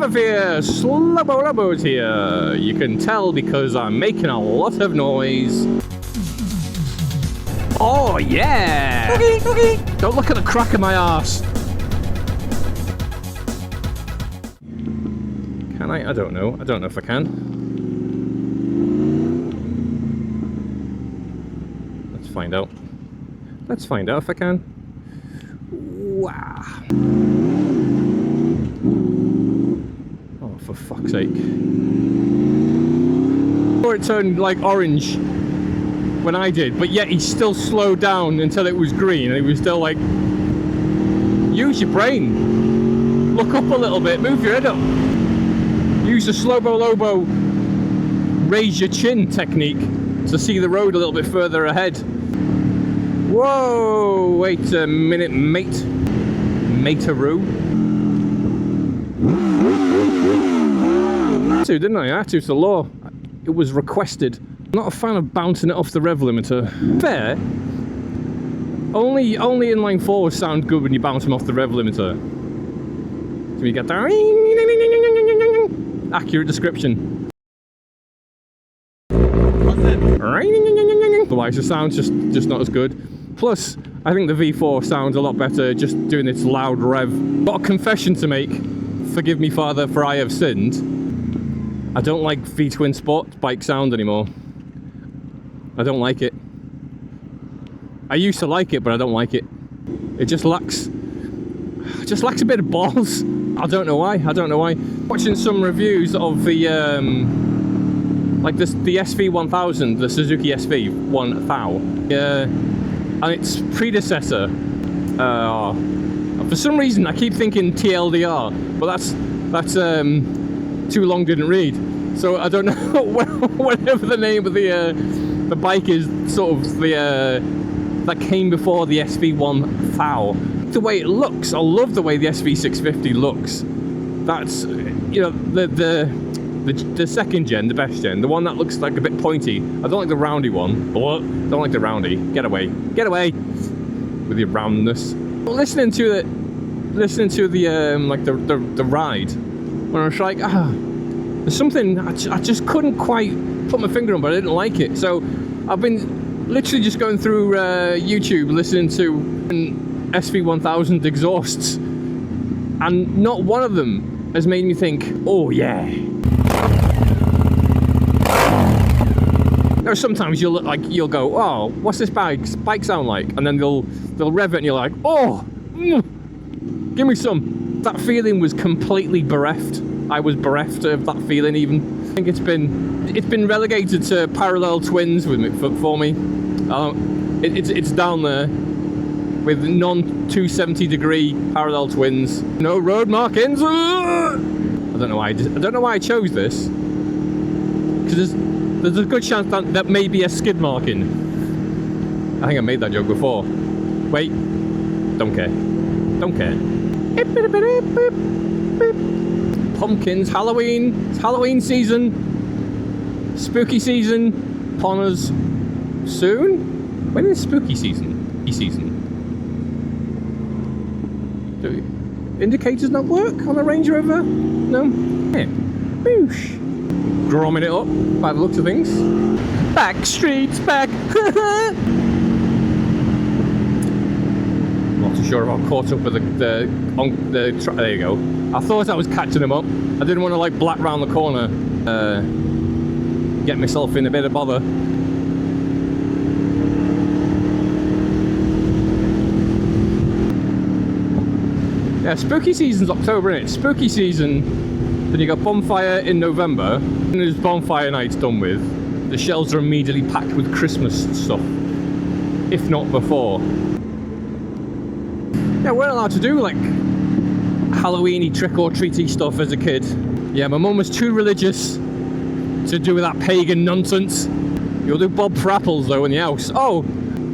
Olive here, Slubbo Lubbo's here. You can tell because I'm making a lot of noise. Oh yeah! Okay. Don't look at the crack of my arse. Can I? I don't know. I don't know if I can. Let's find out. Let's find out if I can. Wow. Oh, for fuck's sake. Or it turned like orange when I did, but yet he still slowed down until it was green, and he was still like, use your brain. Look up a little bit, move your head up. Use the Slowbo Lobo raise your chin technique to see the road a little bit further ahead. Whoa, wait a minute, mate. Materoo. I had to, didn't I? I had to, it's the law. It was requested. I'm not a fan of bouncing it off the rev limiter. Fair. Only inline fours sound good when you bounce them off the rev limiter. So you get that accurate description. Otherwise the sound's just not as good. Plus, I think the V4 sounds a lot better just doing its loud rev. Got a confession to make. Forgive me, Father, for I have sinned. I don't like V-twin sport bike sound anymore. I don't like it. I used to like it, but I don't like it. It just lacks a bit of balls. I don't know why. Watching some reviews of the like the SV1000, the Suzuki SV1000, and its predecessor. For some reason, I keep thinking TLDR, but that's too long didn't read. So I don't know whatever the name of the bike is. Sort of that came before the SV1000. The way it looks, I love the way the SV650 looks. That's, you know, the second gen, the best gen, the one that looks like a bit pointy. I don't like the roundy one. Don't like the roundy. Get away with your roundness. But listening to the like the ride, when I was like, there's something I just couldn't quite put my finger on, but I didn't like it. So I've been literally just going through YouTube, listening to SV1000 exhausts, and not one of them has made me think, oh yeah. Now sometimes you'll go, oh, what's this bike sound like? And then they'll rev it and you're like, oh, give me some. That feeling was completely bereft. I was bereft of that feeling even. I think it's been relegated to parallel twins with me for me. It's down there with non-270-degree parallel twins. No road markings. I don't know why I chose this. Because there's a good chance that may be a skid marking. I think I made that joke before. Wait. Don't care. Pumpkins, Halloween. It's Halloween season. Spooky season upon us soon. When is spooky season? Do indicators not work on a Range Rover? No? Yeah. Boosh. Gromming it up by the looks of things. Back streets back. Not too sure if I'm caught up with the there you go. I thought I was catching them up. I didn't want to like black round the corner, get myself in a bit of bother. Yeah, spooky season's October, innit? Spooky season, then you got bonfire in November, and as bonfire night's done with, the shelves are immediately packed with Christmas stuff, if not before. Yeah, we're allowed to do like Halloweeny trick-or-treaty stuff as a kid. Yeah, my mum was too religious to do that pagan nonsense. You'll do Bob for apples though in the house. Oh,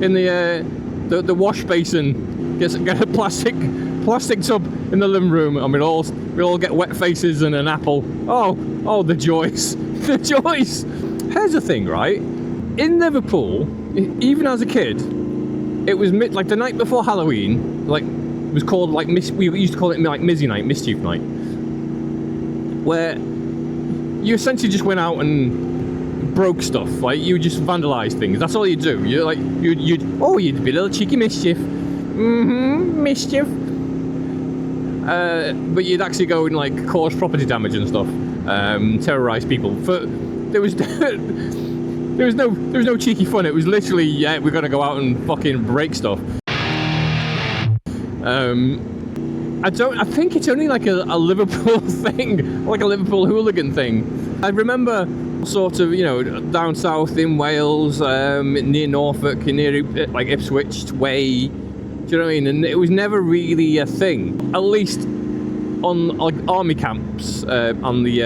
in the wash basin, get a plastic tub in the living room, and we all get wet faces and an apple. Oh, the joys. The joys. Here's the thing, right? In Liverpool, even as a kid, it was like the night before Halloween, like it was called like we used to call it like Mischief night. where you essentially just went out and broke stuff. Like, you just vandalised things. That's all you do. You're like, you'd be a little cheeky mischief. Mischief. But you'd actually go and like cause property damage and stuff, terrorise people. There was no cheeky fun. It was literally, yeah, we're gonna go out and fucking break stuff. I think it's only like a Liverpool thing, like a Liverpool hooligan thing. I remember sort of, you know, down south in Wales, near Norfolk, near like Ipswich way. Do you know what I mean? And it was never really a thing. At least on like army camps, on the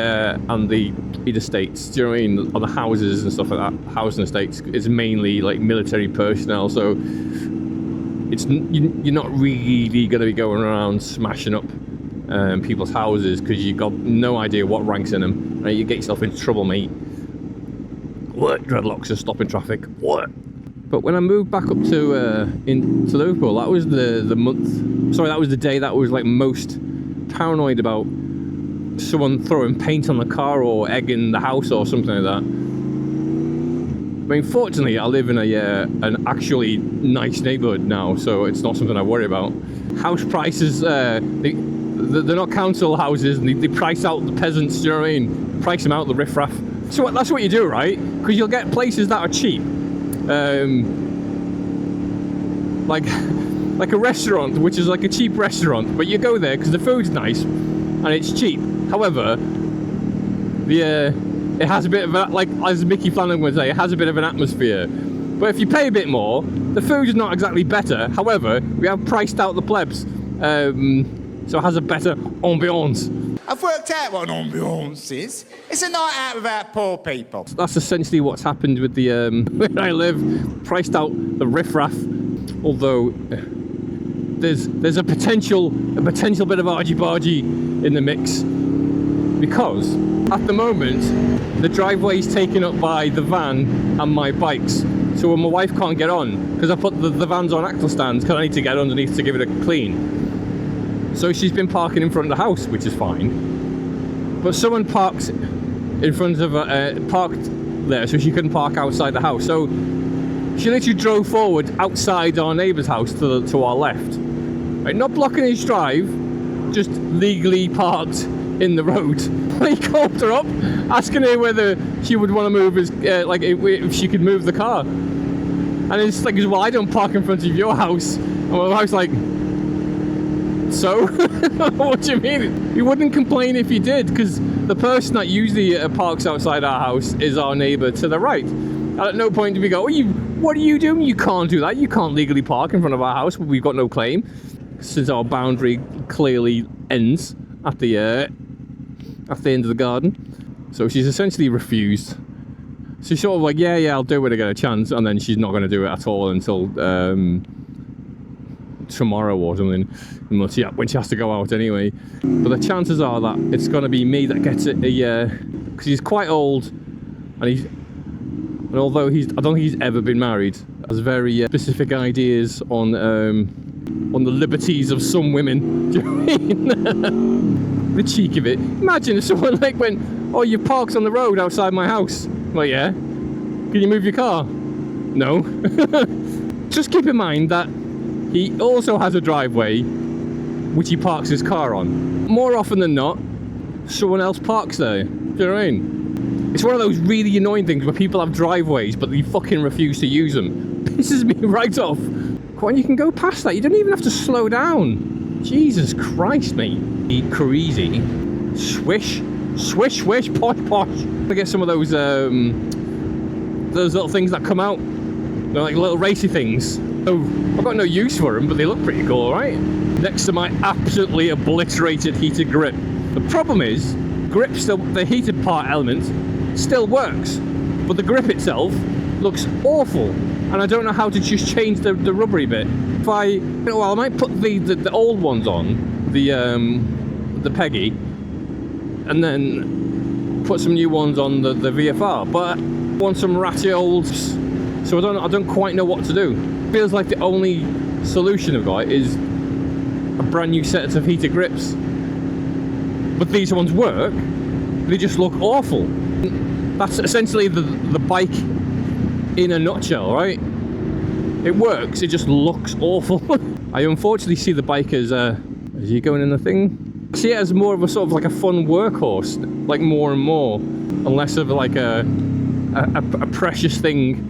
estates. Do you know what I mean? On the houses and stuff like that. Housing estates is mainly like military personnel, so you're not really going to be going around smashing up people's houses because you've got no idea what rank's in them. Right? You get yourself into trouble, mate. What? Dreadlocks are stopping traffic. What? But when I moved back up to Liverpool, that was the month. Sorry, that was the day that I was like most paranoid about someone throwing paint on the car or egging the house or something like that. I mean, fortunately, I live in an actually nice neighbourhood now, so it's not something I worry about. House prices, they're not council houses, and they price out the peasants. Do you know what I mean? Price them out, the riffraff. So that's what you do, right? Because you'll get places that are cheap. Like a restaurant, which is like a cheap restaurant, but you go there because the food's nice and it's cheap. However, it has a bit of a, like, as Mickey Flanagan would say, it has a bit of an atmosphere. But if you pay a bit more, the food is not exactly better. However, we have priced out the plebs, so it has a better ambiance. I've worked out what an ambiance is. It's a night out without poor people. That's essentially what's happened with the where I live. Priced out the riffraff, although there's a potential bit of argy-bargy in the mix, because at the moment the driveway is taken up by the van and my bikes. So when my wife can't get on, because I put the vans on axle stands, because I need to get underneath to give it a clean. So she's been parking in front of the house, which is fine. But someone parked in front of parked there, so she couldn't park outside the house. So she literally drove forward outside our neighbour's house to our left. Right, not blocking his drive, just legally parked in the road. He called her up, asking her whether she would want to move his, like if she could move the car. And it's like, well, I don't park in front of your house. And my wife's like, so? What do you mean? He wouldn't complain if he did, because the person that usually parks outside our house is our neighbour to the right. And at no point do we go, what are you doing? You can't do that. You can't legally park in front of our house. We've got no claim, since our boundary clearly ends at the end of the garden. So she's essentially refused. She's sort of like, yeah, I'll do it when I get a chance, and then she's not going to do it at all until tomorrow or something, when she has to go out anyway. But the chances are that it's going to be me that gets it, because he's quite old, and although I don't think he's ever been married, has very specific ideas on the liberties of some women. Do you know what I mean? The cheek of it. Imagine if someone like went, oh, you parked on the road outside my house. Well, yeah. Can you move your car? No. Just keep in mind that he also has a driveway which he parks his car on. More often than not, someone else parks there. Do you know what I mean? It's one of those really annoying things where people have driveways but they fucking refuse to use them. Pisses me right off. Come on, you can go past that. You don't even have to slow down. Jesus Christ, mate. Crazy. Swish, swish, swish, posh, posh. I get some of those little things that come out. They're like little racy things. So I've got no use for them, but they look pretty cool, right? Next to my absolutely obliterated heated grip. The problem is, grip still, the heated part element still works, but the grip itself looks awful, and I don't know how to just change the rubbery bit. If I might put the old ones on, the Peggy, and then put some new ones on the VFR, but I want some ratty olds, so I don't quite know what to do. Feels like the only solution I've got is a brand new set of heated grips. But these ones work, they just look awful. That's essentially the bike in a nutshell, right? It works, it just looks awful. I unfortunately see the bike as you going in the thing? I see it as more of a sort of like a fun workhorse, like more and more, and less of like a precious thing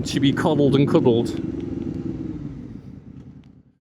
to be coddled and cuddled.